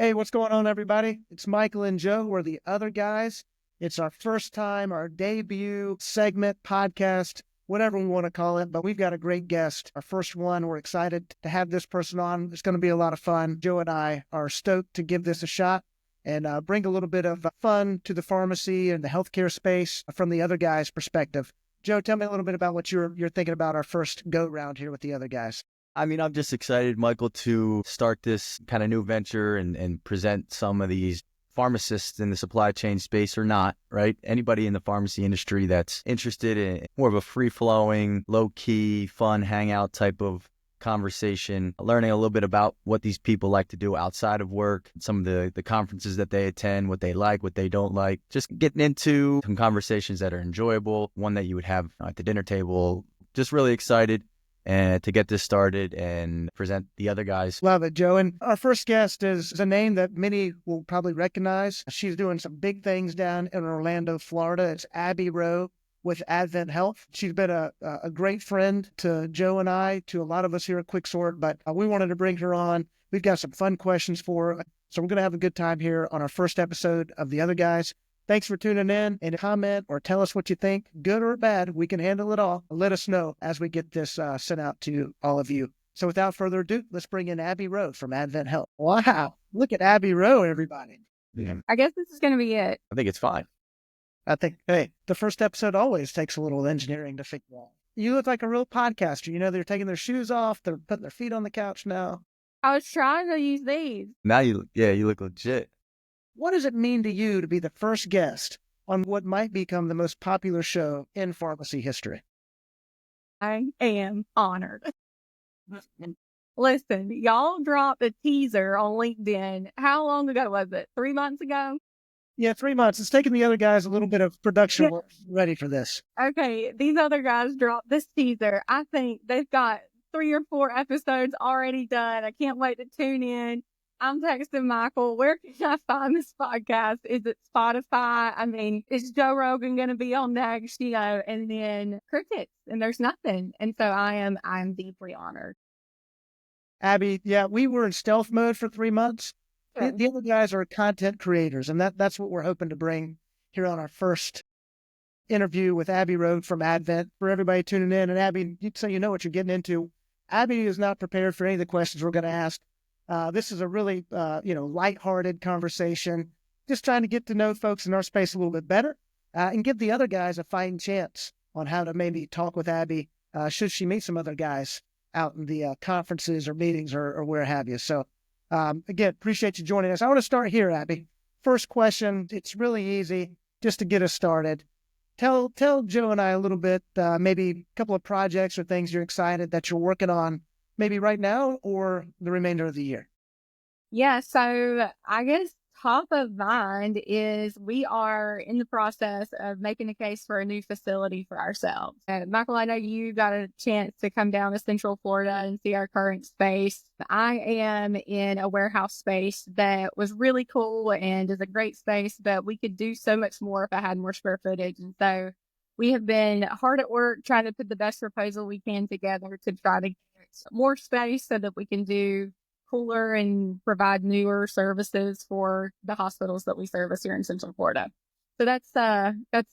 Hey, what's going on, everybody? It's Michael and Joe. We're the other guys. It's our first time, our debut segment, podcast, whatever we want to call it. But we've got a great guest. Our first one. We're excited to have this person on. It's going to be a lot of fun. Joe and I are stoked to give this a shot and bring a little bit of fun to the pharmacy and the healthcare space from the other guys' perspective. Joe, tell me a little bit about what you're thinking about our first go round here with the other guys. I'm just excited, Michael, to start this kind of new venture and present some of these pharmacists in the supply chain space or not, right? Anybody in the pharmacy industry that's interested in more of a free-flowing, low-key, fun hangout type of conversation, learning a little bit about what these people like to do outside of work, some of the conferences that they attend, what they like, what they don't like, just getting into some conversations that are enjoyable, one that you would have at the dinner table. Just really excited and to get this started and present the other guys. Love it, Joe. And our first guest is a name that many will probably recognize. She's doing some big things down in Orlando, Florida. It's Abbi Rowe with Advent Health. She's been a great friend to Joe and I, to a lot of us here at Quicksort, but we wanted to bring her on. We've got some fun questions for her. So we're going to have a good time here on our first episode of The Other Guys. Thanks for tuning in, and comment or tell us what you think, good or bad. We can handle it all. Let us know as we get this sent out to all of you. So without further ado, let's bring in Abbi Rowe from Advent Health. Wow. Look at Abbi Rowe, everybody. Yeah. I guess this is going to be it. I think it's fine. I think, hey, the first episode always takes a little engineering to figure out. You look like a real podcaster. You know, they're taking their shoes off. They're putting their feet on the couch now. I was trying to use these. Now you look legit. What does it mean to you to be the first guest on what might become the most popular show in pharmacy history? I am honored. Listen, y'all dropped a teaser on LinkedIn. How long ago was it? 3 months ago? Yeah, 3 months. It's taken the other guys a little bit of production work ready for this. Okay, these other guys dropped this teaser. I think they've got 3 or 4 episodes already done. I can't wait to tune in. I'm texting Michael, where can I find this podcast? Is it Spotify? I mean, is Joe Rogan going to be on next? And then crickets, and there's nothing. And so I'm deeply honored. Abbi, yeah, we were in stealth mode for 3 months. Yeah. The other guys are content creators, and that's what we're hoping to bring here on our first interview with Abbi Rowe from Advent. For everybody tuning in, and Abbi, so you know what you're getting into. Abbi is not prepared for any of the questions we're going to ask. This is a really, lighthearted conversation, just trying to get to know folks in our space a little bit better and give the other guys a fighting chance on how to maybe talk with Abbi should she meet some other guys out in the conferences or meetings or where have you. So, again, appreciate you joining us. I want to start here, Abbi. First question, it's really easy just to get us started. Tell Joe and I a little bit, maybe a couple of projects or things you're excited that you're working on maybe right now or the remainder of the year. Yeah, so I guess top of mind is we are in the process of making a case for a new facility for ourselves. Michael, I know you got a chance to come down to Central Florida and see our current space. I am in a warehouse space that was really cool and is a great space, but we could do so much more if I had more square footage. And so we have been hard at work trying to put the best proposal we can together to try to get more space so that we can do cooler and provide newer services for the hospitals that we service here in Central Florida. So that's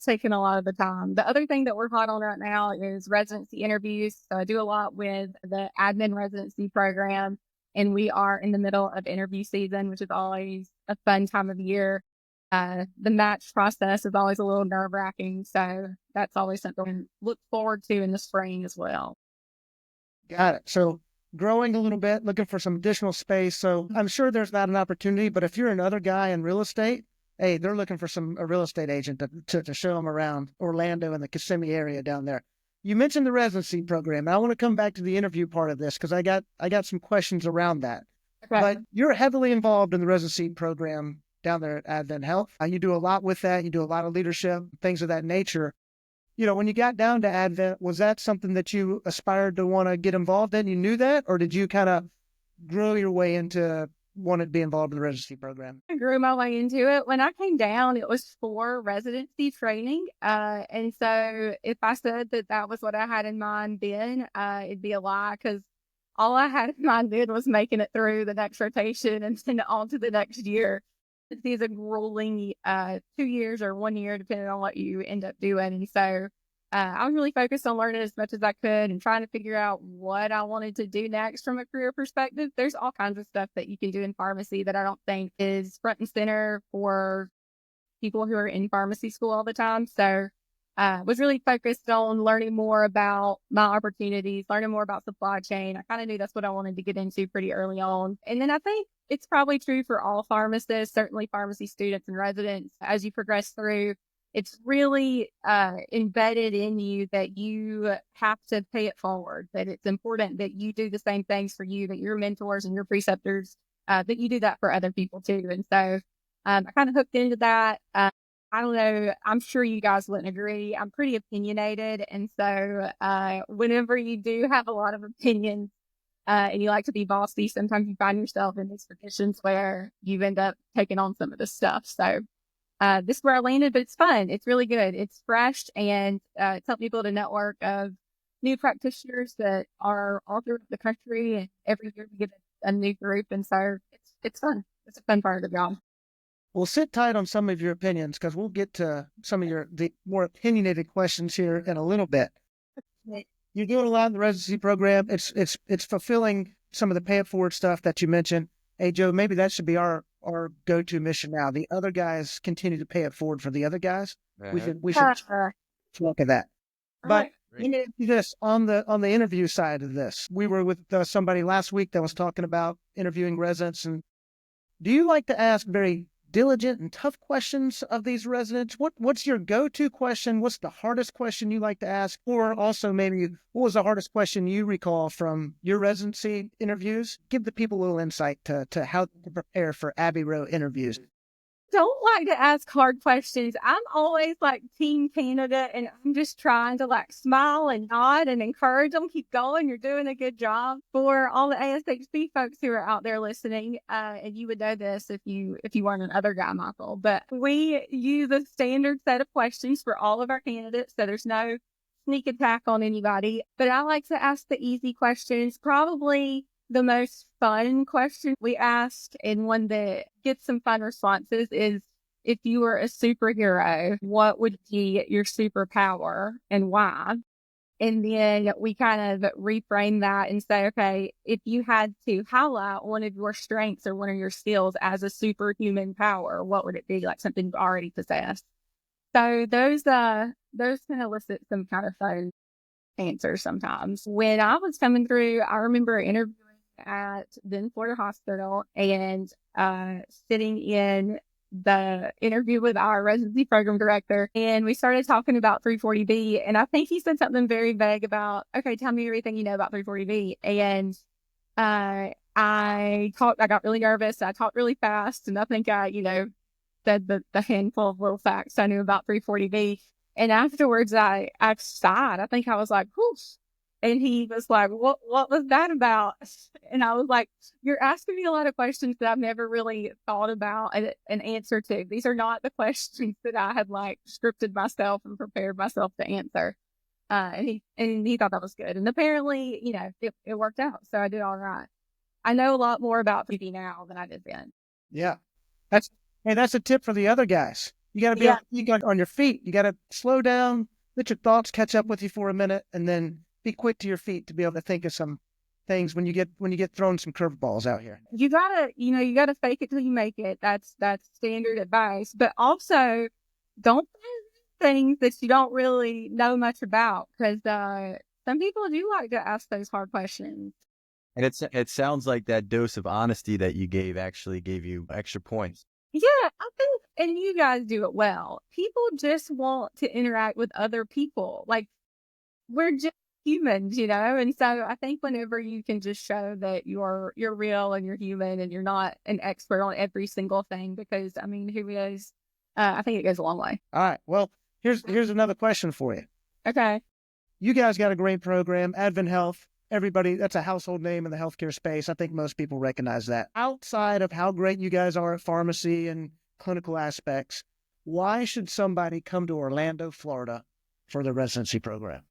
taken a lot of the time. The other thing that we're hot on right now is residency interviews. So I do a lot with the admin residency program, and we are in the middle of interview season, which is always a fun time of year. The match process is always a little nerve-wracking, so that's always something we look forward to in the spring as well. Got it. So growing a little bit, looking for some additional space. So I'm sure there's not an opportunity, but if you're another guy in real estate, hey, they're looking for a real estate agent to show them around Orlando and the Kissimmee area down there. You mentioned the residency program. I want to come back to the interview part of this because I got some questions around that. Okay. But you're heavily involved in the residency program down there at Advent Health. You do a lot with that. You do a lot of leadership, things of that nature. You know, when you got down to Advent, was that something that you aspired to want to get involved in? You knew that, or did you kind of grow your way into wanting to be involved in the residency program? I grew my way into it. When I came down, it was for residency training. And so if I said that was what I had in mind then, it'd be a lie because all I had in mind then was making it through the next rotation and then on to the next year. It's a grueling 2 years or 1 year, depending on what you end up doing. And so I was really focused on learning as much as I could and trying to figure out what I wanted to do next from a career perspective. There's all kinds of stuff that you can do in pharmacy that I don't think is front and center for people who are in pharmacy school all the time. So was really focused on learning more about my opportunities, learning more about supply chain. I kind of knew that's what I wanted to get into pretty early on. And then I think it's probably true for all pharmacists, certainly pharmacy students and residents. As you progress through, it's really embedded in you that you have to pay it forward, that it's important that you do the same things for you, that your mentors and your preceptors, that you do that for other people too. And so I kind of hooked into that. I don't know. I'm sure you guys wouldn't agree. I'm pretty opinionated. And so whenever you do have a lot of opinions and you like to be bossy, sometimes you find yourself in these positions where you end up taking on some of this stuff. So this is where I landed, but it's fun. It's really good. It's fresh, and it's helped me build a network of new practitioners that are all through the country. And every year we get a new group. And so it's fun. It's a fun part of the job. Well, sit tight on some of your opinions because we'll get to some of the more opinionated questions here in a little bit. You're doing a lot in the residency program. It's fulfilling some of the pay it forward stuff that you mentioned. Hey, Joe, maybe that should be our go-to mission now. The other guys continue to pay it forward for the other guys. We should look at that. But you know, this on the interview side of this, we were with somebody last week that was talking about interviewing residents. And do you like to ask very diligent and tough questions of these residents? What's your go-to question? What's the hardest question you like to ask? Or also maybe what was the hardest question you recall from your residency interviews? Give the people a little insight to how to prepare for Abbi Rowe interviews. Don't like to ask hard questions. I'm always like team candidate, and I'm just trying to like smile and nod and encourage them. Keep going. You're doing a good job. For all the ASHP folks who are out there listening, and you would know this if you weren't an other guy, Michael, but we use a standard set of questions for all of our candidates. So there's no sneak attack on anybody, but I like to ask the easy questions. Probably the most fun question we asked, and one that gets some fun responses, is if you were a superhero, what would be your superpower and why? And then we kind of reframe that and say, okay, if you had to highlight one of your strengths or one of your skills as a superhuman power, what would it be? Like something you already possess. So those kind of elicit some kind of fun answers sometimes. When I was coming through, I remember interviewing at then Florida Hospital and sitting in the interview with our residency program director, and we started talking about 340B, and I think he said something very vague about, okay, tell me everything you know about 340B. And I got really nervous. I talked really fast, and I think I said the handful of little facts I knew about 340B. And afterwards I sighed. I think I was like, whoosh. And he was like, what was that about? And I was like, you're asking me a lot of questions that I've never really thought about an answer to. These are not the questions that I had like scripted myself and prepared myself to answer. And he thought that was good. And apparently, it worked out. So I did all right. I know a lot more about PD now than I did then. Yeah. That's a tip for the other guys. You got to be on your feet. You got to slow down, let your thoughts catch up with you for a minute, and then be quick to your feet to be able to think of some things when you get thrown some curveballs out here. You gotta fake it till you make it. That's standard advice. But also, don't say things that you don't really know much about, because some people do like to ask those hard questions. And it sounds like that dose of honesty that you gave actually gave you extra points. Yeah, I think, and you guys do it well. People just want to interact with other people. Like, we're just humans, and so I think whenever you can just show that you're real and you're human and you're not an expert on every single thing, because I mean, who is? I think it goes a long way. All right. Well, here's another question for you. Okay. You guys got a great program, Advent Health. Everybody, that's a household name in the healthcare space. I think most people recognize that. Outside of how great you guys are at pharmacy and clinical aspects, why should somebody come to Orlando, Florida for the residency program?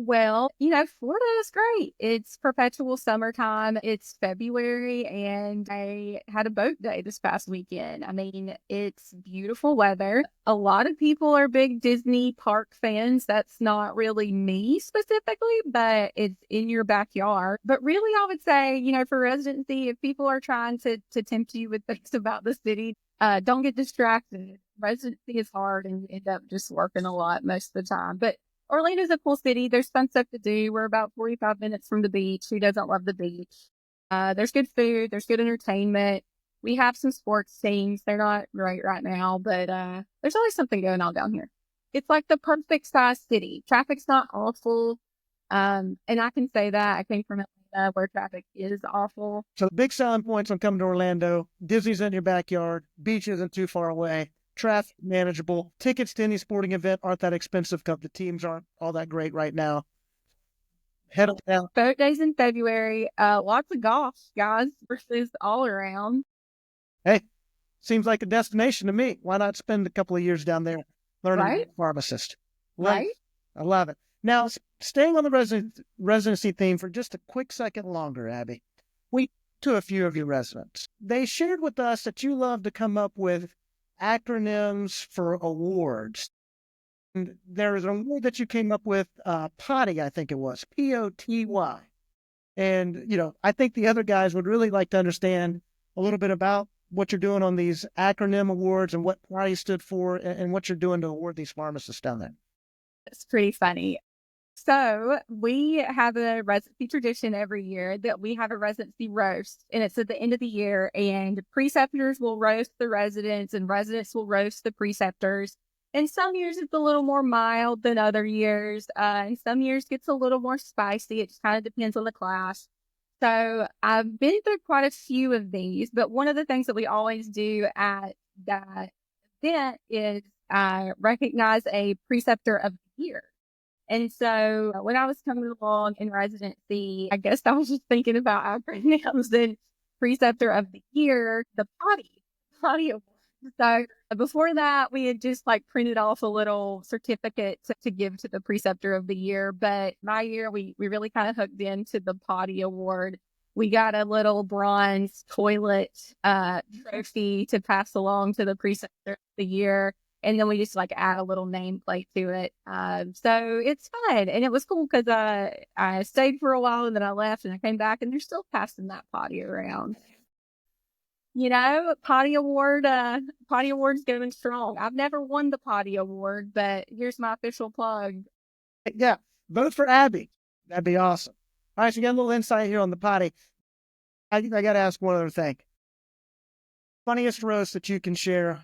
Well, Florida is great. It's perpetual summertime. It's February, and I had a boat day this past weekend. I mean, it's beautiful weather. A lot of people are big Disney park fans. That's not really me specifically, but it's in your backyard. But really, I would say, for residency, if people are trying to tempt you with things about the city, don't get distracted. Residency is hard, and you end up just working a lot most of the time. But Orlando's a cool city. There's fun stuff to do. We're about 45 minutes from the beach. Who doesn't love the beach? There's good food. There's good entertainment. We have some sports teams. They're not great right now, but there's always something going on down here. It's like the perfect size city. Traffic's not awful. And I can say that. I came from Atlanta where traffic is awful. So the big selling points on coming to Orlando: Disney's in your backyard, beach isn't too far away, traffic manageable, tickets to any sporting event aren't that expensive because the teams aren't all that great right now. Head on down. Boat days in February, lots of golf, guys, versus all around. Hey, seems like a destination to me. Why not spend a couple of years down there learning to be a pharmacist? Right? I love it. Now, staying on the residency theme for just a quick second longer, Abbi, we talked to a few of your residents. They shared with us that you love to come up with acronyms for awards. And there is an award that you came up with, POTY, I think it was, POTY. And, I think the other guys would really like to understand a little bit about what you're doing on these acronym awards and what POTY stood for and what you're doing to award these pharmacists down there. It's pretty funny. So we have a residency tradition every year that we have a residency roast, and it's at the end of the year, and preceptors will roast the residents and residents will roast the preceptors. And some years it's a little more mild than other years. And some years gets a little more spicy. It just kind of depends on the class. So I've been through quite a few of these, but one of the things that we always do at that event is recognize a preceptor of the year. And so when I was coming along in residency, I guess I was just thinking about acronyms and preceptor of the year, the POTY Award. So before that, we had just printed off a little certificate to give to the preceptor of the year. But my year, we really kind of hooked into the POTY Award. We got a little bronze toilet trophy to pass along to the preceptor of the year. And then we just add a little nameplate to it. So it's fun. And it was cool because I stayed for a while and then I left and I came back and they're still passing that POTY around. POTY Award's going strong. I've never won the POTY Award, but here's my official plug. Yeah, vote for Abbi. That'd be awesome. All right, so you got a little insight here on the POTY. I got to ask one other thing. Funniest roast that you can share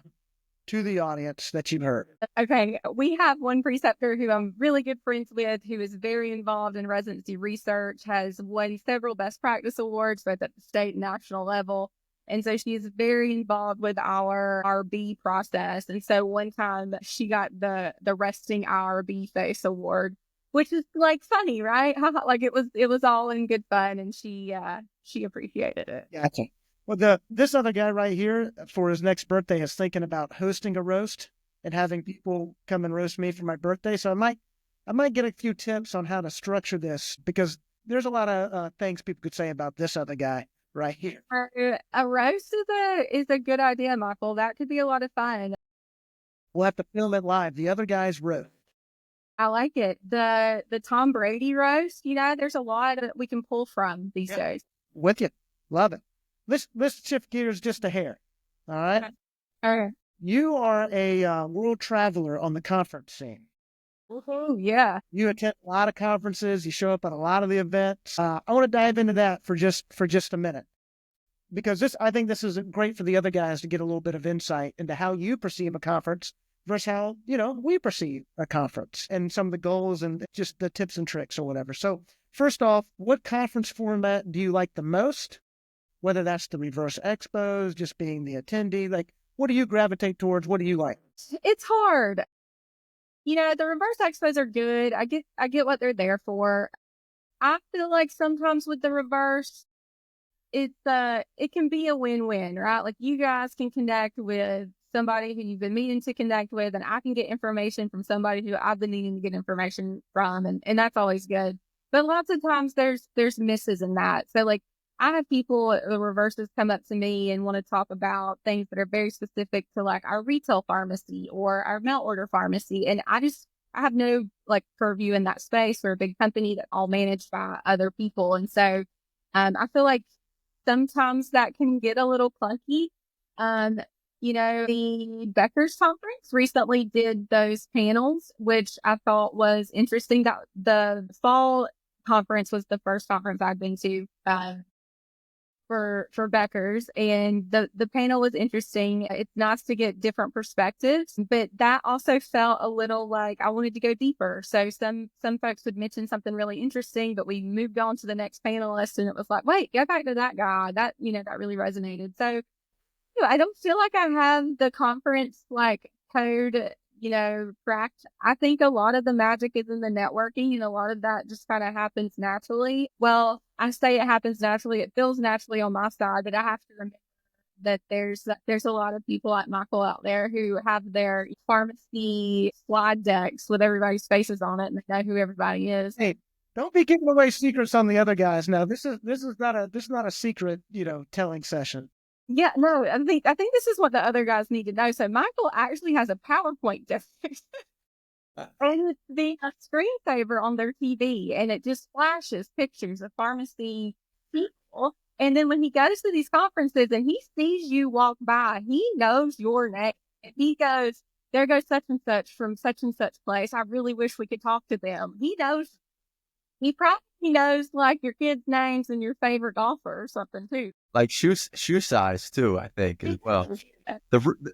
to the audience that you've heard. Okay, we have one preceptor who I'm really good friends with, who is very involved in residency research, has won several best practice awards, both at the state and national level. And so she is very involved with our RB process. And so one time she got the resting IRB face award, which is funny, right? It was all in good fun, and she appreciated it. Gotcha. Well, this other guy right here for his next birthday is thinking about hosting a roast and having people come and roast me for my birthday. So I might get a few tips on how to structure this, because there's a lot of things people could say about this other guy right here. A roast is a good idea, Michael. That could be a lot of fun. We'll have to film it live. The other guy's roast. I like it. The Tom Brady roast, there's a lot that we can pull from these days. With you. Love it. Let's shift gears just a hair. All right. Okay. You are a world traveler on the conference scene. Woohoo, yeah. You attend a lot of conferences. You show up at a lot of the events. I want to dive into that for just a minute, because I think this is great for the other guys to get a little bit of insight into how you perceive a conference versus how, we perceive a conference and some of the goals and just the tips and tricks or whatever. So first off, what conference format do you like the most? Whether that's the reverse expos, just being the attendee, what do you gravitate towards? What do you like? It's hard. The reverse expos are good. I get what they're there for. I feel like sometimes with the reverse, it can be a win-win, right? You guys can connect with somebody who you've been meaning to connect with, and I can get information from somebody who I've been needing to get information from, and that's always good. But lots of times there's misses in that. So like I have people, the reverses, come up to me and want to talk about things that are very specific to like our retail pharmacy or our mail order pharmacy. And I have no like purview in that space. We're a big company that's all managed by other people. And so I feel like sometimes that can get a little clunky. The Becker's conference recently did those panels, which I thought was interesting. That the fall conference was the first conference I've been to for Becker's, and the panel was interesting. It's nice to get different perspectives, but that also felt a little like I wanted to go deeper. So some folks would mention something really interesting, but we moved on to the next panelist, and it was like, wait, go back to that guy. That really resonated. So I don't feel like I have the conference like code, cracked. I think a lot of the magic is in the networking, and a lot of that just kind of happens naturally. Well, I say it happens naturally. It feels naturally on my side, but I have to remember that there's a lot of people like Michael out there who have their pharmacy slide decks with everybody's faces on it, and they know who everybody is. Hey, don't be giving away secrets on the other guys. Now, this is not a secret, telling session. Yeah, no, I think this is what the other guys need to know. So Michael actually has a PowerPoint deck. And it's the screensaver on their TV, and it just flashes pictures of pharmacy people. And then when he goes to these conferences and he sees you walk by, he knows your name. And he goes, there goes such and such from such and such place. I really wish we could talk to them. He probably knows like your kids' names and your favorite golfer or something too. Like shoe size too, I think, as well.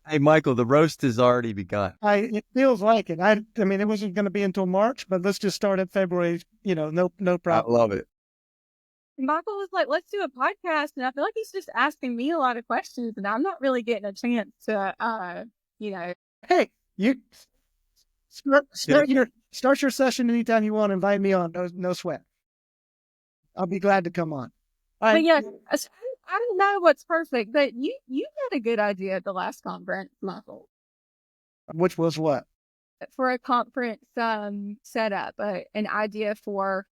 Hey, Michael, the roast has already begun. It feels like it. I mean, it wasn't going to be until March, but let's just start at February. No problem. I love it. Michael was like, let's do a podcast. And I feel like he's just asking me a lot of questions, and I'm not really getting a chance to, Hey, you start your session anytime you want. Invite me on. No sweat. I'll be glad to come on. But yeah, I don't know what's perfect, but you had a good idea at the last conference, Michael. Which was what? For a conference setup, an idea for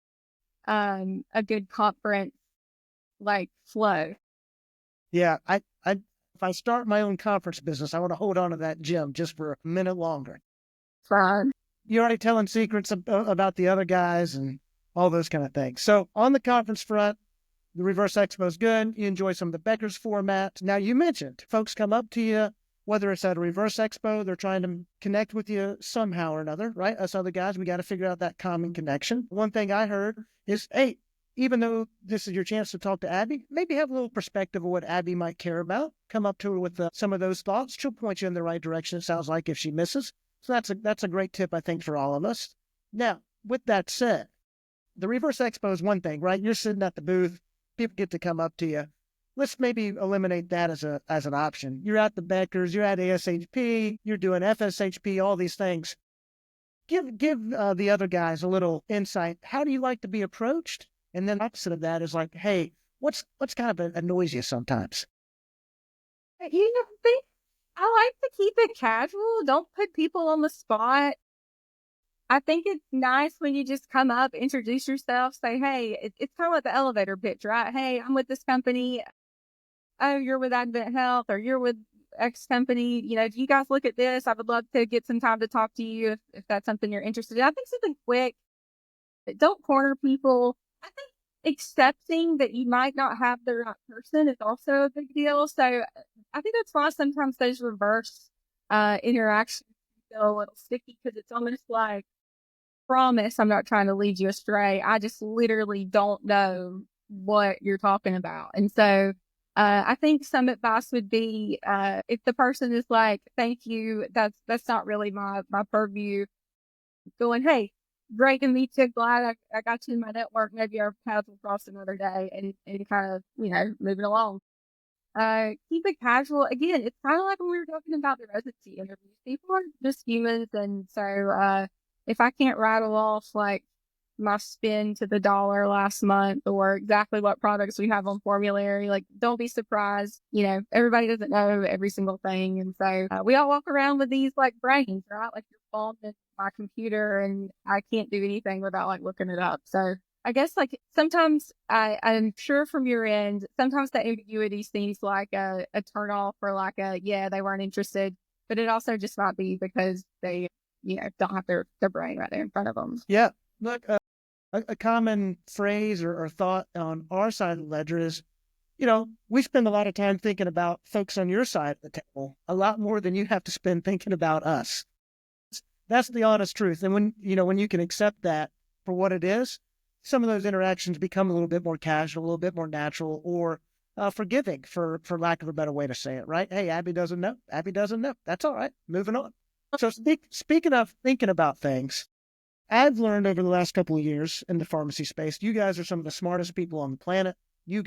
a good conference like flow. Yeah, if I start my own conference business, I want to hold on to that gym just for a minute longer. Fine. You're already telling secrets about the other guys and all those kind of things. So on the conference front, the Reverse Expo is good. You enjoy some of the Becker's format. Now, you mentioned folks come up to you, whether it's at a Reverse Expo, they're trying to connect with you somehow or another, right? Us other guys, we got to figure out that common connection. One thing I heard is, hey, even though this is your chance to talk to Abbi, maybe have a little perspective of what Abbi might care about. Come up to her with some of those thoughts. She'll point you in the right direction, it sounds like, if she misses. So that's a great tip, I think, for all of us. Now, with that said, the Reverse Expo is one thing, right? You're sitting at the booth. People get to come up to you. Let's maybe eliminate that as an option. You're at the Becker's, you're at ASHP, you're doing FSHP, all these things. Give the other guys a little insight. How do you like to be approached? And then opposite of that is like, hey, what's kind of annoys you sometimes? I like to keep it casual. Don't put people on the spot. I think it's nice when you just come up, introduce yourself, say, hey, it's kind of like the elevator pitch, right? Hey, I'm with this company. Oh, you're with Advent Health, or you're with X company. Do you guys look at this? I would love to get some time to talk to you if that's something you're interested in. I think something quick. Don't corner people. I think accepting that you might not have the right person is also a big deal. So I think that's why sometimes those reverse interactions feel a little sticky, because it's almost like, promise I'm not trying to lead you astray. I just literally don't know what you're talking about. And so I think some advice would be, if the person is like, thank you, that's not really my purview, going, hey, great to meet you, glad I got you in my network, maybe our paths will cross another day, and kind of, moving along. Keep it casual. Again, it's kind of like when we were talking about the residency interviews. People are just humans, and so if I can't rattle off like my spend to the dollar last month or exactly what products we have on formulary. Like, don't be surprised. Everybody doesn't know every single thing. And so we all walk around with these like brains, right? Like your phone and my computer, and I can't do anything without like looking it up. So I guess like sometimes I'm sure from your end, sometimes the ambiguity seems like a turn off or like they weren't interested, but it also just might be because they, don't have their brain right there in front of them. Yeah. Look, a common phrase or thought on our side of the ledger is, we spend a lot of time thinking about folks on your side of the table, a lot more than you have to spend thinking about us. That's the honest truth. And when you can accept that for what it is, some of those interactions become a little bit more casual, a little bit more natural, or forgiving, for lack of a better way to say it, right? Hey, Abbi doesn't know. Abbi doesn't know. That's all right. Moving on. So speaking of thinking about things, I've learned over the last couple of years in the pharmacy space, you guys are some of the smartest people on the planet. You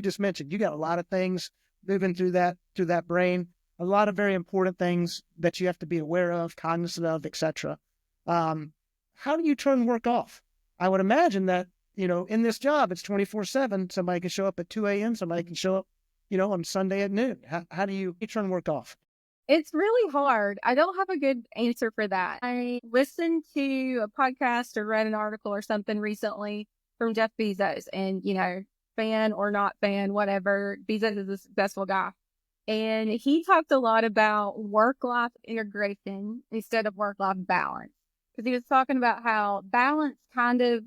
just mentioned, you got a lot of things moving through that brain, a lot of very important things that you have to be aware of, cognizant of, etc. How do you turn work off? I would imagine that, in this job, it's 24/7. Somebody can show up at 2 a.m. Somebody can show up, on Sunday at noon. How do you turn work off? It's really hard. I don't have a good answer for that. I listened to a podcast or read an article or something recently from Jeff Bezos, and, fan or not fan, whatever, Bezos is a successful guy. And he talked a lot about work-life integration instead of work-life balance. Because he was talking about how balance kind of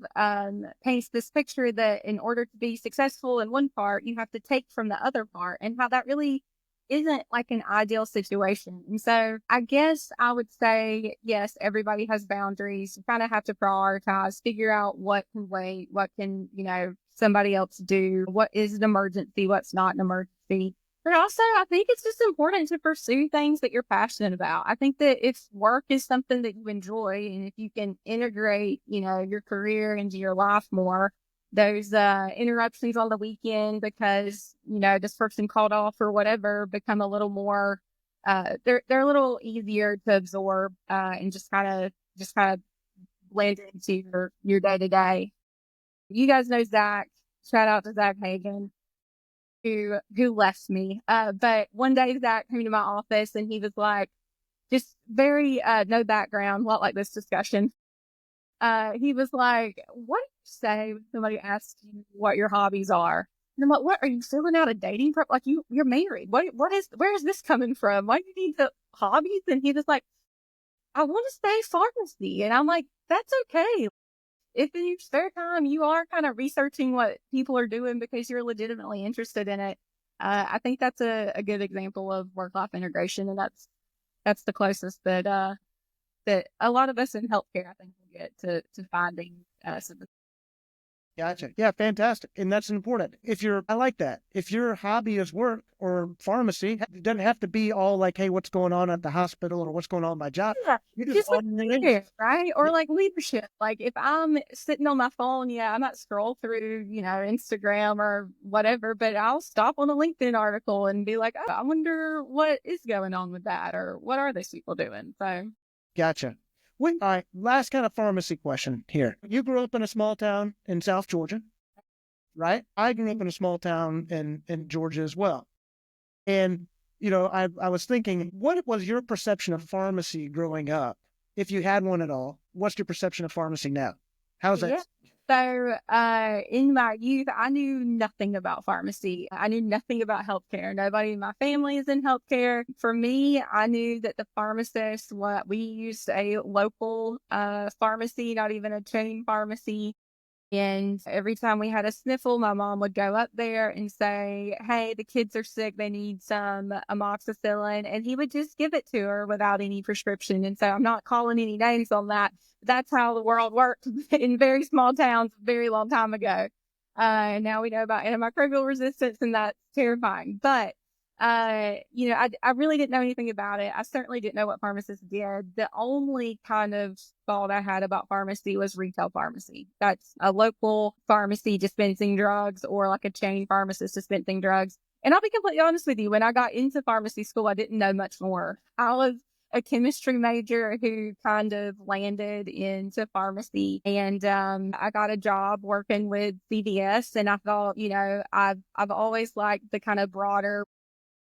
paints this picture that in order to be successful in one part, you have to take from the other part, and how that really isn't like an ideal situation. And so I guess I would say, yes, everybody has boundaries. You kind of have to prioritize, figure out what can wait, what can, somebody else do, what is an emergency, what's not an emergency. But also, I think it's just important to pursue things that you're passionate about. I think that if work is something that you enjoy, and if you can integrate, your career into your life more, those interruptions on the weekend because, this person called off or whatever become a little more, they're a little easier to absorb and just kind of blend into your day to day. You guys know Zach. Shout out to Zach Hagan, who left me. But one day Zach came to my office and he was like, just very no background, not like this discussion. He was like, what do you say when somebody asks you what your hobbies are? And I'm like, what, are you filling out a dating pro? Like you're married. Where is this coming from? Why do you need the hobbies? And he was like, I want to stay pharmacy. And I'm like, that's okay. If in your spare time you are kind of researching what people are doing because you're legitimately interested in it, I think that's a good example of work-life integration. And that's the closest that a lot of us in healthcare, I think, will get to finding something. Gotcha. Yeah, fantastic. And that's important. I like that. If your hobby is work or pharmacy, it doesn't have to be all like, hey, what's going on at the hospital or what's going on in my job. Yeah, just like career, right? Or like leadership. Like if I'm sitting on my phone, I might scroll through, Instagram or whatever, but I'll stop on a LinkedIn article and be like, oh, I wonder what is going on with that, or what are these people doing? So. Gotcha. All right, last kind of pharmacy question here. You grew up in a small town in South Georgia, right? I grew up in a small town in Georgia as well. And, I was thinking, what was your perception of pharmacy growing up? If you had one at all, what's your perception of pharmacy now? How's that? Yeah. So in my youth, I knew nothing about pharmacy. I knew nothing about healthcare. Nobody in my family is in healthcare. For me, I knew that the pharmacist, we used a local pharmacy, not even a chain pharmacy. And every time we had a sniffle, my mom would go up there and say, hey, the kids are sick. They need some amoxicillin. And he would just give it to her without any prescription. And so I'm not calling any names on that. That's how the world worked in very small towns a very long time ago. And now we know about antimicrobial resistance, and that's terrifying. But I really didn't know anything about it. I certainly didn't know what pharmacists did. The only kind of thought I had about pharmacy was retail pharmacy. That's a local pharmacy dispensing drugs, or like a chain pharmacist dispensing drugs. And I'll be completely honest with you, when I got into pharmacy school, I didn't know much more. I was a chemistry major who kind of landed into pharmacy, and I got a job working with CVS, and I thought, I've always liked the kind of broader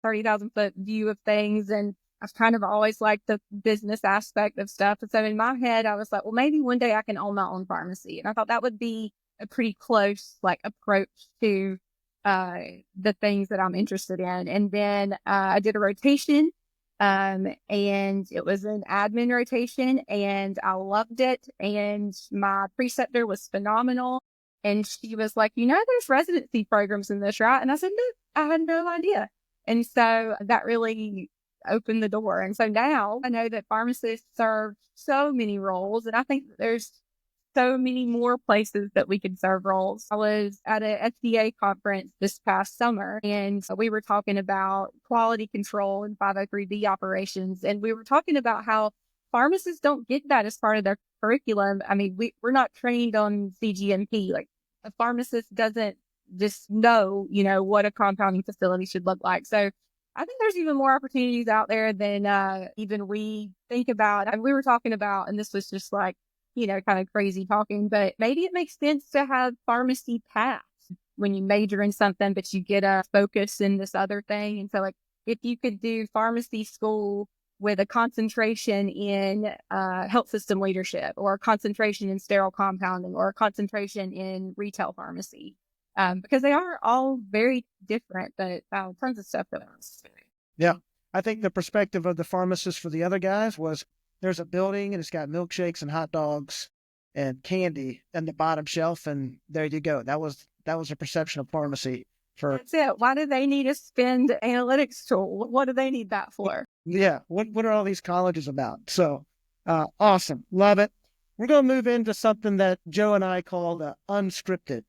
30,000-foot view of things, and I've kind of always liked the business aspect of stuff. And so in my head, I was like, well, maybe one day I can own my own pharmacy. And I thought that would be a pretty close approach to the things that I'm interested in. And then I did a rotation, and it was an admin rotation, and I loved it. And my preceptor was phenomenal. And she was like, there's residency programs in this, right? And I said, no, I had no idea. And so that really opened the door. And so now I know that pharmacists serve so many roles, and I think that there's so many more places that we could serve roles. I was at a FDA conference this past summer, and we were talking about quality control and 503B operations. And we were talking about how pharmacists don't get that as part of their curriculum. I mean, we're not trained on CGMP. Like, a pharmacist doesn't just know, what a compounding facility should look like. So I think there's even more opportunities out there than even we think about. And we were talking about, and this was just kind of crazy talking, but maybe it makes sense to have pharmacy paths when you major in something, but you get a focus in this other thing. And so if you could do pharmacy school with a concentration in health system leadership, or a concentration in sterile compounding, or a concentration in retail pharmacy, because they are all very different, but tons of stuff that I was. Yeah. I think the perspective of the pharmacist for the other guys was, there's a building and it's got milkshakes and hot dogs and candy on the bottom shelf, and there you go. That was a perception of pharmacy. That's it. Why do they need a spend analytics tool? What do they need that for? Yeah. What are all these colleges about? So awesome. Love it. We're going to move into something that Joe and I call the unscripted.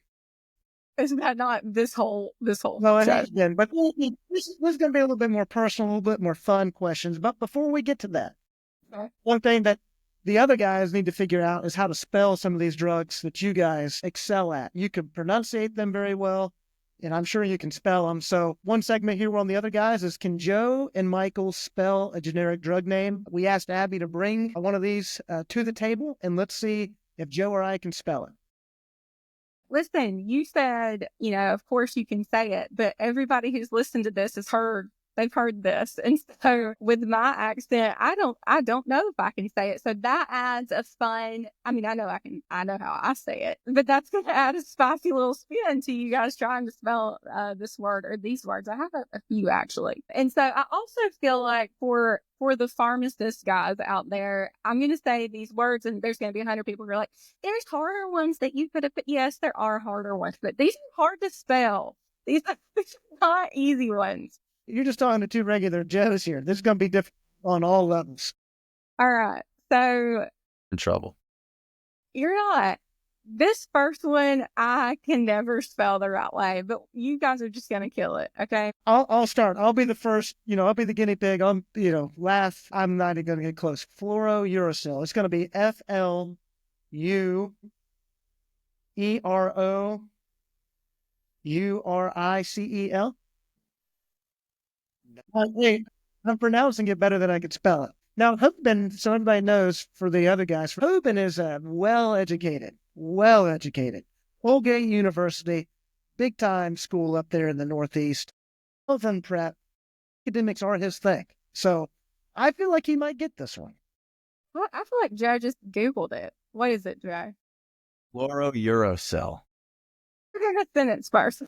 Isn't that not this whole? No, it has been, but this is going to be a little bit more personal, a little bit more fun questions. But before we get to that, one thing that the other guys need to figure out is how to spell some of these drugs that you guys excel at. You can pronunciate them very well, and I'm sure you can spell them. So one segment here on the other guys is, can Joe and Michael spell a generic drug name? We asked Abby to bring one of these to the table, and let's see if Joe or I can spell it. Listen, you said, of course you can say it, but everybody who's listened to this they've heard this. And so with my accent, I don't know if I can say it. So that adds a fun, I know how I say it, but that's going to add a spicy little spin to you guys trying to spell this word or these words. I have a few actually. And so I also feel like for the pharmacist guys out there, I'm going to say these words, and there's going to be 100 people who are like, there's harder ones that you could have put. Yes, there are harder ones, but these are hard to spell. These are not easy ones. You're just talking to two regular Joes here. This is going to be different on all levels. All right. So. In trouble. You're not. This first one, I can never spell the right way, but you guys are just going to kill it. Okay. I'll start. I'll be the first, I'll be the guinea pig. Laugh. I'm not even going to get close. Fluorouracil. It's going to be FLUEROURICEL. I'm pronouncing it better than I could spell it. Now, Hoopin, so everybody knows for the other guys, Hoopin is a well-educated, Colgate University, big-time school up there in the Northeast. Health prep, academics are his thing. So I feel like he might get this one. Well, I feel like Joe just Googled it. What is it, Joe? Fluorouracil. We're going to sentence first.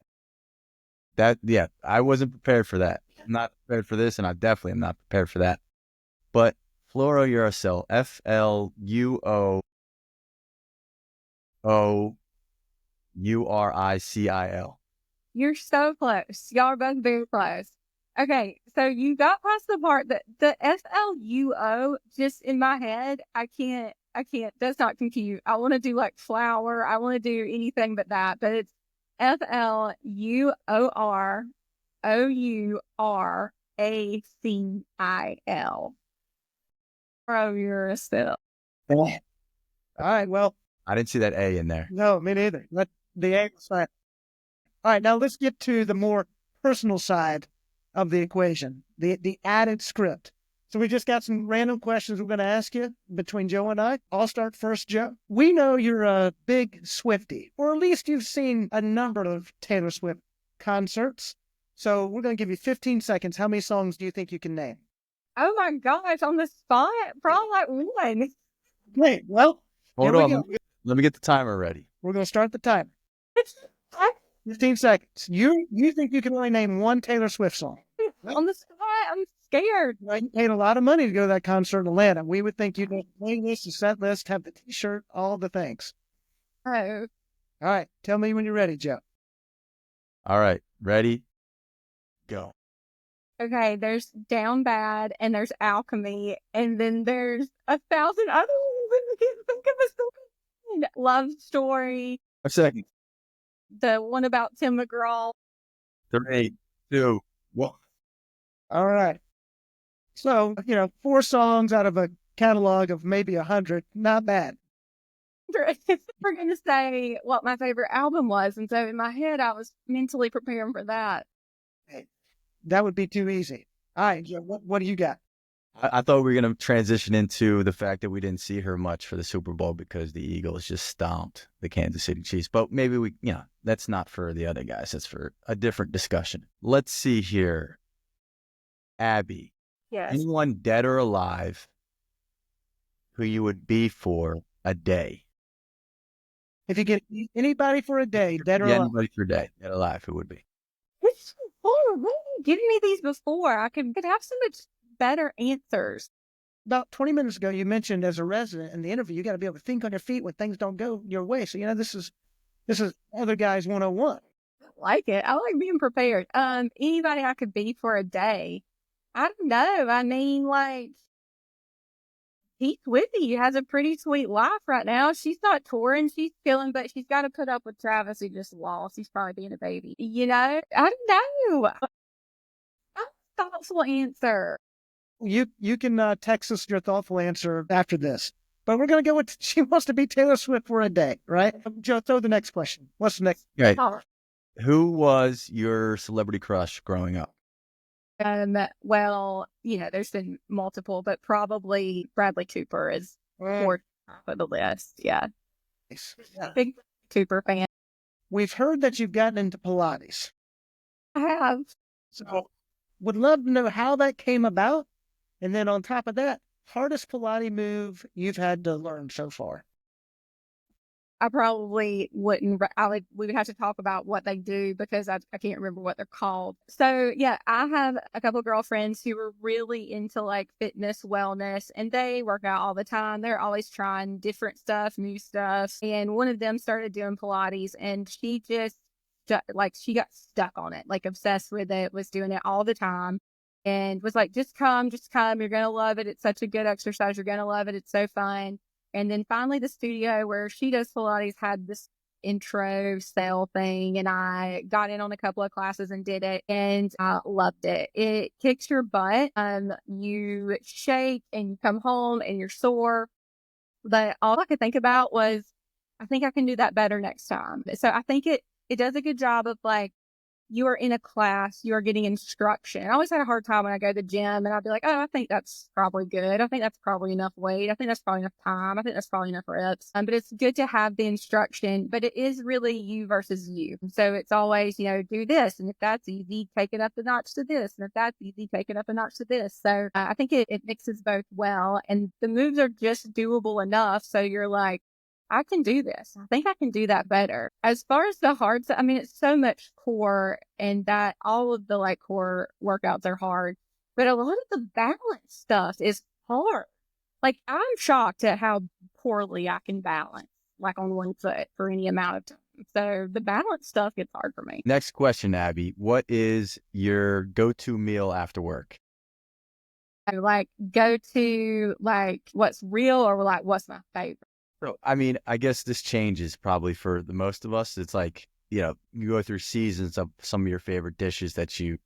I wasn't prepared for that. I'm not prepared for this, and I definitely am not prepared for that. But fluorouracil, FLUOOURICIL. You're so close. Y'all are both very close. Okay, so you got past the part that the FLUO, just in my head, I can't, does not compute. I want to do like flower. I want to do anything but that, but it's FLUOROURACIL. Fluorouracil. All right, well. I didn't see that A in there. No, me neither. The A was fine. All right, now let's get to the more personal side of the equation, the added script. So we just got some random questions we're going to ask you between Joe and I. I'll start first, Joe. We know you're a big Swiftie, or at least you've seen a number of Taylor Swift concerts. So we're going to give you 15 seconds. How many songs do you think you can name? Oh my gosh, on the spot? Probably like one. Great. Well, Hold here on. we go. Let me get the timer ready. We're going to start the timer. 15 seconds. You think you can only name one Taylor Swift song? On the spot, I'm scared. Right? You paid a lot of money to go to that concert in Atlanta. We would think you'd have a playlist, a set list, have the T-shirt, all the things. Oh, All right. Tell me when you're ready, Joe. All right. Ready? Go. okay. There's Down Bad, and there's Alchemy, and then there's 1,000 other ones. I can't think of a song. Love Story, 5 seconds. the one about Tim McGraw. 3, 2, 1. All right. So, 4 songs out of a catalog of maybe 100. Not bad. We're going to say what my favorite album was. And so in my head, I was mentally preparing for that. That would be too easy. All right, Joe, what do you got? I thought we were going to transition into the fact that we didn't see her much for the Super Bowl because the Eagles just stomped the Kansas City Chiefs. But maybe that's not for the other guys. That's for a different discussion. Let's see here. Abby, Yes. anyone dead or alive who you would be for a day? If you get anybody for a day, dead or alive. Anybody for a day, dead or alive, who would be? It's horrible. Giving me these before, I could have so much better answers. About 20 minutes ago, you mentioned as a resident in the interview, you got to be able to think on your feet when things don't go your way. So, this is other guys 101. I like it. I like being prepared. Anybody I could be for a day. I don't know. I mean, like, Pete Whitney has a pretty sweet life right now. She's not touring. She's chilling, but she's got to put up with Travis, who just lost. He's probably being a baby. I don't know. A thoughtful answer. You can text us your thoughtful answer after this. But we're going to go with she wants to be Taylor Swift for a day, right? Joe, throw the next question. What's the next? Right. Oh. Who was your celebrity crush growing up? Well, there's been multiple, but probably Bradley Cooper is toward top of the list. Yeah. Nice. Big Cooper fan. We've heard that you've gotten into Pilates. I have. So would love to know how that came about. And then on top of that, hardest Pilates move you've had to learn so far. I probably wouldn't. We would have to talk about what they do because I can't remember what they're called. So yeah, I have a couple of girlfriends who are really into like fitness, wellness, and they work out all the time. They're always trying different stuff, new stuff. And one of them started doing Pilates, and she just she got stuck on it, like obsessed with it, was doing it all the time, and was like, just come. You're gonna love it. It's such a good exercise. You're gonna love it. It's so fun. And then finally the studio where she does Pilates had this intro sale thing, and I got in on a couple of classes and did it, and I loved it. It kicks your butt. You shake and you come home and you're sore. But all I could think about was, I think I can do that better next time. So I think it does a good job of like, you are in a class, you are getting instruction. I always had a hard time when I go to the gym and I'd be like, oh, I think that's probably good. I think that's probably enough weight. I think that's probably enough time. I think that's probably enough reps. But it's good to have the instruction, but it is really you versus you. So it's always, do this. And if that's easy, take it up a notch to this. And if that's easy, take it up a notch to this. So I think it mixes both well. And the moves are just doable enough. So you're like, I can do this. I think I can do that better. As far as the hard stuff, it's so much core, and that all of the like core workouts are hard, but a lot of the balance stuff is hard. Like, I'm shocked at how poorly I can balance, like on one foot for any amount of time. So the balance stuff gets hard for me. Next question, Abby. What is your go-to meal after work? Like, go to like what's real or like what's my favorite? So, I guess this changes probably for the most of us. It's like, you go through seasons of some of your favorite dishes that you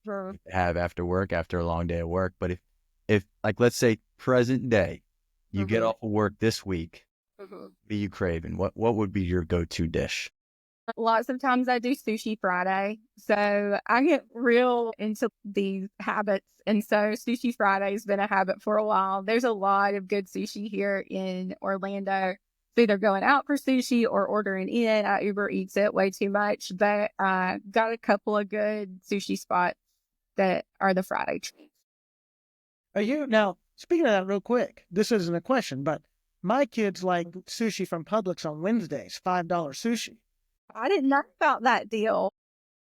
have after work, after a long day of work. But if like, let's say present day, you get off of work this week, what are you craving? What would be your go-to dish? Lots of times I do sushi Friday. So I get real into these habits. And so Sushi Friday has been a habit for a while. There's a lot of good sushi here in Orlando. It's either going out for sushi or ordering in. I Uber Eats it way too much, but got a couple of good sushi spots that are the Friday treats. Are you now speaking of that real quick? This isn't a question, but my kids like sushi from Publix on Wednesdays, $5 sushi. I didn't know about that deal.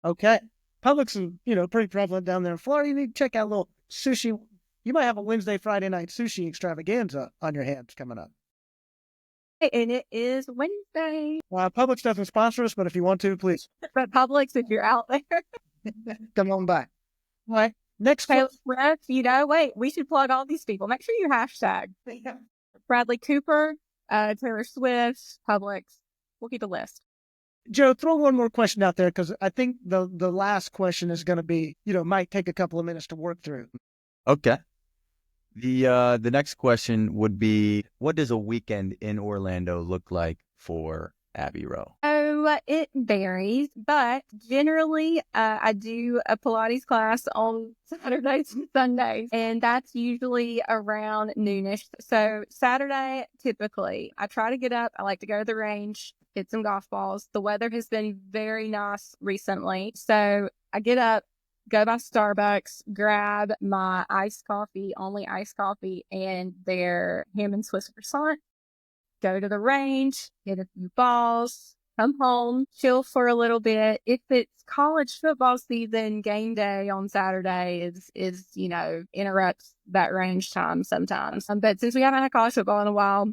Okay. Publix is, pretty prevalent down there in Florida. You need to check out a little sushi. You might have a Wednesday, Friday night sushi extravaganza on your hands coming up. And it is Wednesday. Publix doesn't sponsor us, but if you want to, please. But Publix, if you're out there. Come on by. All right. Next Taylor Swift, wait, we should plug all these people. Make sure you hashtag Bradley Cooper, Taylor Swift, Publix. We'll keep a list. Joe, throw one more question out there because I think the last question is going to be, might take a couple of minutes to work through. Okay. The next question would be, what does a weekend in Orlando look like for Abbi Rowe? So it varies, but generally I do a Pilates class on Saturdays and Sundays, and that's usually around noonish. So Saturday, typically, I try to get up. I like to go to the range, hit some golf balls. The weather has been very nice recently. So I get up, go by Starbucks, grab my iced coffee, only iced coffee, and their ham and Swiss croissant. Go to the range, hit a few balls, come home, chill for a little bit. If it's college football season, game day on Saturday is interrupts that range time sometimes. But since we haven't had college football in a while,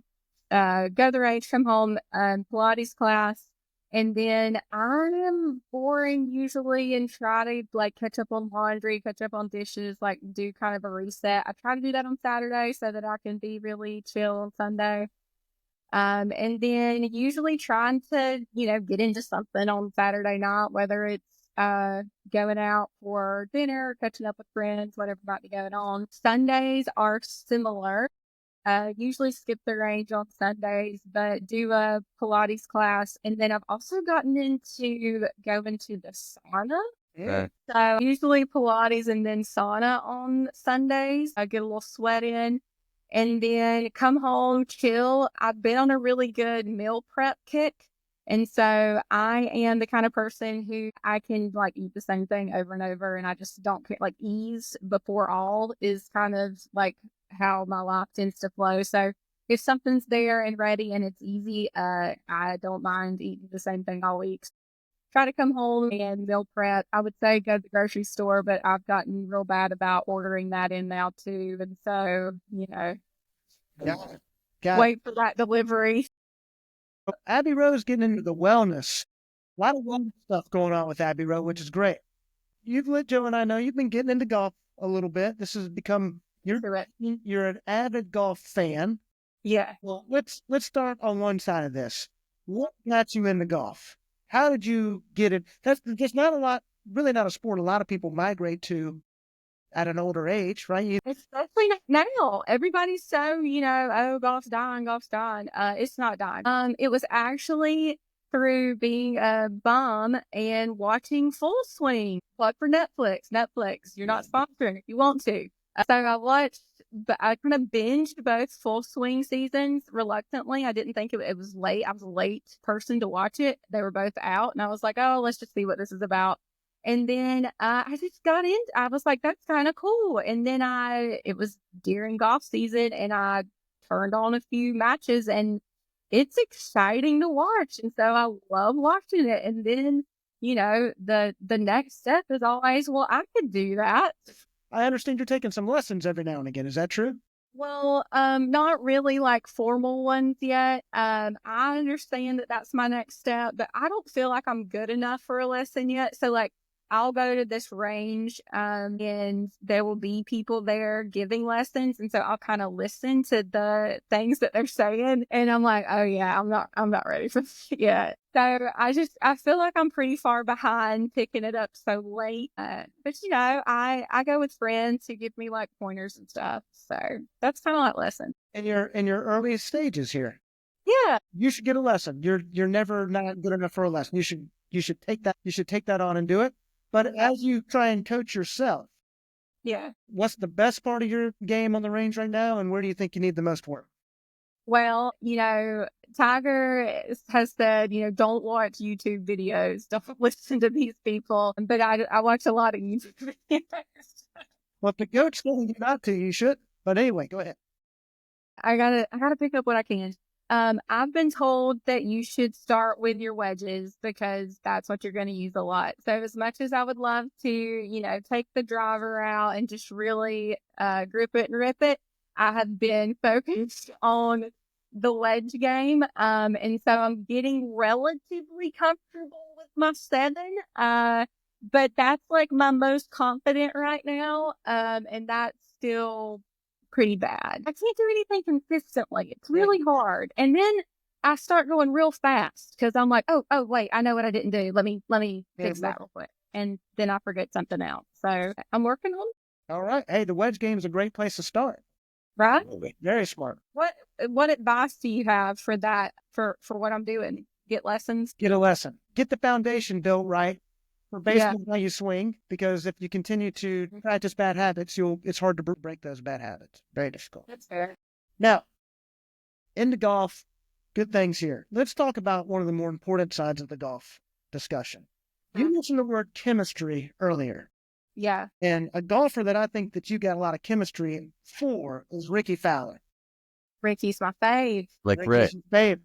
go to the range, come home, Pilates class, and then I am boring usually and try to catch up on laundry, catch up on dishes, do kind of a reset. I try to do that on Saturday so that I can be really chill on Sunday. And then usually trying to, get into something on Saturday night, whether it's going out for dinner, catching up with friends, whatever might be going on. Sundays are similar. Usually skip the range on Sundays, but do a Pilates class. And then I've also gotten into going to the sauna. Yeah. So usually Pilates and then sauna on Sundays. I get a little sweat in. And then come home, chill. I've been on a really good meal prep kick. And so I am the kind of person who I can eat the same thing over and over. And I just don't care. Ease before all is kind of how my life tends to flow. So if something's there and ready and it's easy, I don't mind eating the same thing all week. Try to come home and meal prep. I would say go to the grocery store, but I've gotten real bad about ordering that in now too. And so, wait for that delivery. Abbi Rowe's getting into the wellness. A lot of wellness stuff going on with Abbi Rowe, which is great. You've let Joe and I know you've been getting into golf a little bit. This has become, you're an avid golf fan. Yeah. Well, let's start on one side of this. What got you into golf? How did you get it? That's really not a sport a lot of people migrate to at an older age, right? Especially now. Everybody's so, golf's dying, golf's dying. It's not dying. It was actually through being a bum and watching Full Swing. Plug for Netflix. Netflix, you're not sponsoring if you want to. So I kind of binged both Full Swing seasons reluctantly. I didn't think it was late. I was a late person to watch it. They were both out. And I was like, oh, let's just see what this is about. And then I just got in. I was like, that's kind of cool. And then it was during golf season and I turned on a few matches and it's exciting to watch. And so I love watching it. And then, the next step is always, well, I could do that. I understand you're taking some lessons every now and again. Is that true? Well, not really formal ones yet. I understand that that's my next step, but I don't feel like I'm good enough for a lesson yet. So I'll go to this range, and there will be people there giving lessons. And so I'll kind of listen to the things that they're saying. And I'm like, oh yeah, I'm not ready for this yet. So I feel like I'm pretty far behind picking it up so late. But I go with friends who give me pointers and stuff. So that's kind of lesson. In your early stages here. Yeah. You should get a lesson. You're never not good enough for a lesson. You should take that on and do it. But as you try and coach yourself, Yeah. what's the best part of your game on the range right now, and where do you think you need the most work? Well, Tiger has said, don't watch YouTube videos. Don't listen to these people. But I watch a lot of YouTube videos. Well, if the coach telling you not to, you should. But anyway, go ahead. I gotta pick up what I can. I've been told that you should start with your wedges because that's what you're going to use a lot. So as much as I would love to, take the driver out and just really grip it and rip it, I have been focused on the wedge game. And so I'm getting relatively comfortable with my 7. But that's like my most confident right now. And that's still pretty bad. I can't do anything consistently. It's really hard. And then I start going real fast because I'm like, oh, wait, I know what I didn't do. Let me fix that real quick. And then I forget something else. So I'm working on it. All right. Hey, the wedge game is a great place to start. Right? Very smart. What advice do you have for that, for what I'm doing? Get lessons? Get a lesson. Get the foundation built right for basically how you swing, because if you continue to practice bad habits, it's hard to break those bad habits. Very difficult. That's fair. Now, into golf, good things here. Let's talk about one of the more important sides of the golf discussion. You mentioned the word chemistry earlier. Yeah. And a golfer that I think that you got a lot of chemistry for is Rickie Fowler. Rickie's my fave. Like Rickie's Rick. your fave.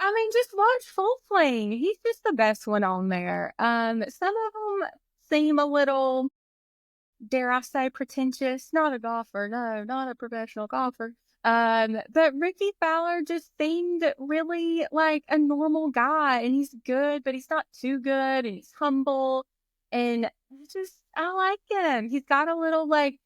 I mean, just watch Full Swing. He's just the best one on there. Some of them seem a little, dare I say, pretentious. Not a golfer. No, not a professional golfer. But Rickie Fowler just seemed really like a normal guy, and he's good, but he's not too good, and he's humble, and I like him. He's got a little like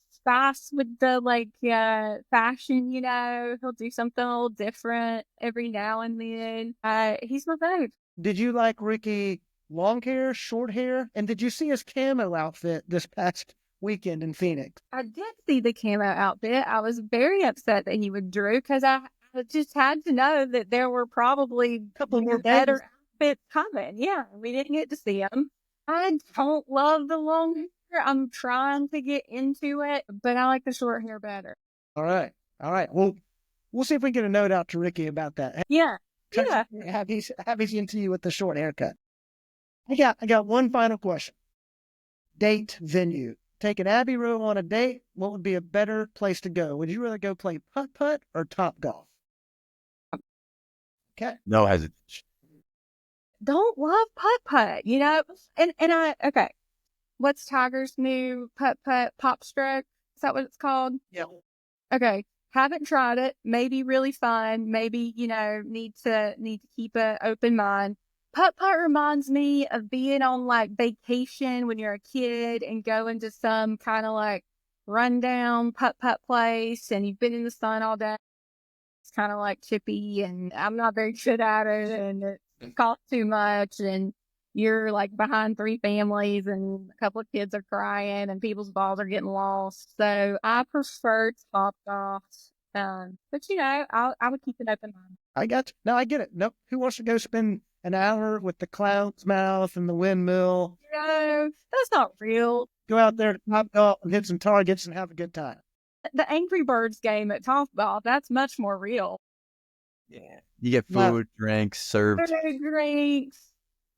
spice with the fashion, he'll do something a little different every now and then. He's my fave. Did you like Rickie long hair, short hair? And did you see his camo outfit this past weekend in Phoenix? I did see the camo outfit. I was very upset that he withdrew because I just had to know that there were probably A couple more better days. outfits coming. Yeah, we didn't get to see him. I don't love the long hair. I'm trying to get into it, but I like the short hair better. All right. Well, we'll see if we can get a note out to Rickie about that. Yeah. Yeah. Happy's into you with the short haircut. I got one final question. Date venue. Taking Abbi Rowe on a date, what would be a better place to go? Would you rather go play putt-putt or Topgolf? Okay. No hesitation. Don't love putt-putt, okay. What's Tiger's new putt-putt pop stroke? Is that what it's called? Yeah. Okay. Haven't tried it. Maybe really fun. Maybe, need to keep an open mind. Putt-putt reminds me of being on like vacation when you're a kid and going to some kind of like rundown putt-putt place and you've been in the sun all day. It's kind of like chippy and I'm not very good at it and it costs too much and you're like behind 3 families and a couple of kids are crying and people's balls are getting lost. So I prefer Topgolf. But I would keep an open mind. I got you. No, I get it. Nope. Who wants to go spend an hour with the clown's mouth and the windmill? No, that's not real. Go out there to Topgolf and hit some targets and have a good time. The Angry Birds game at Topgolf, that's much more real. Yeah. You get food, drinks served. Food, drinks.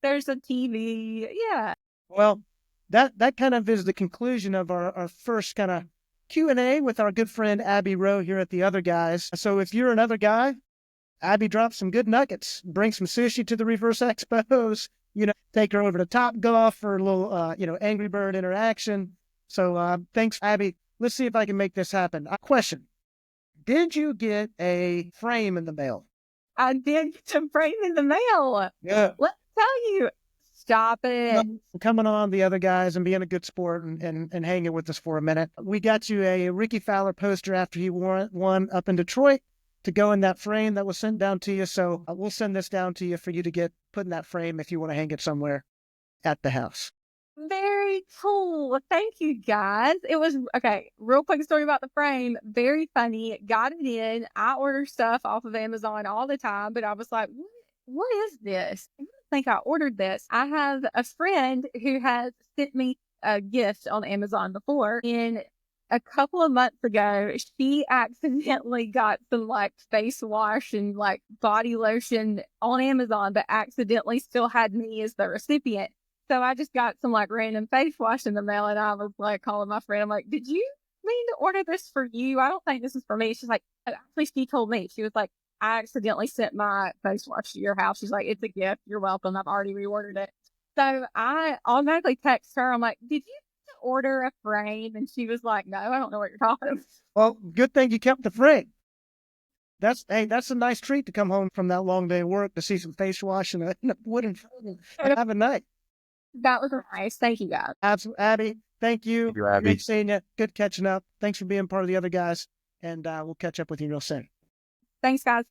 There's a TV. Yeah. Well, that kind of is the conclusion of our first kind of Q&A with our good friend Abbi Rowe here at The Other Guys. So if you're another guy, Abbi drops some good nuggets, bring some sushi to the Reverse Expos, take her over to Topgolf for a little, Angry Bird interaction. So thanks, Abbi. Let's see if I can make this happen. Question. Did you get a frame in the mail? I did get a frame in the mail. Yeah. Let's tell you. Stop it. Coming on The Other Guys and being a good sport and hanging with us for a minute. We got you a Rickie Fowler poster after he won up in Detroit to go in that frame that was sent down to you. So we'll send this down to you for you to get put in that frame if you want to hang it somewhere at the house. Very very cool. Thank you, guys. It was okay. Real quick story about the frame. Very funny. Got it in. I order stuff off of Amazon all the time, but I was like, what is this? I don't think I ordered this. I have a friend who has sent me a gift on Amazon before, and a couple of months ago, she accidentally got some like face wash and like body lotion on Amazon, but accidentally still had me as the recipient. So I just got some like random face wash in the mail, and I was like calling my friend. I'm like, did you mean to order this for you? I don't think this is for me. She's like, actually, she told me. She was like, I accidentally sent my face wash to your house. She's like, it's a gift. You're welcome. I've already reordered it. So I automatically text her. I'm like, did you order a frame? And she was like, no, I don't know what you're talking about. Well, good thing you kept the frame. That's a nice treat to come home from that long day of work to see some face wash and a wooden frame and have a night. That was nice. Thank you, guys. Absolutely. Abby, thank you. Thank you, Abby. Great seeing you. Good catching up. Thanks for being part of the other guys. And we'll catch up with you real soon. Thanks, guys.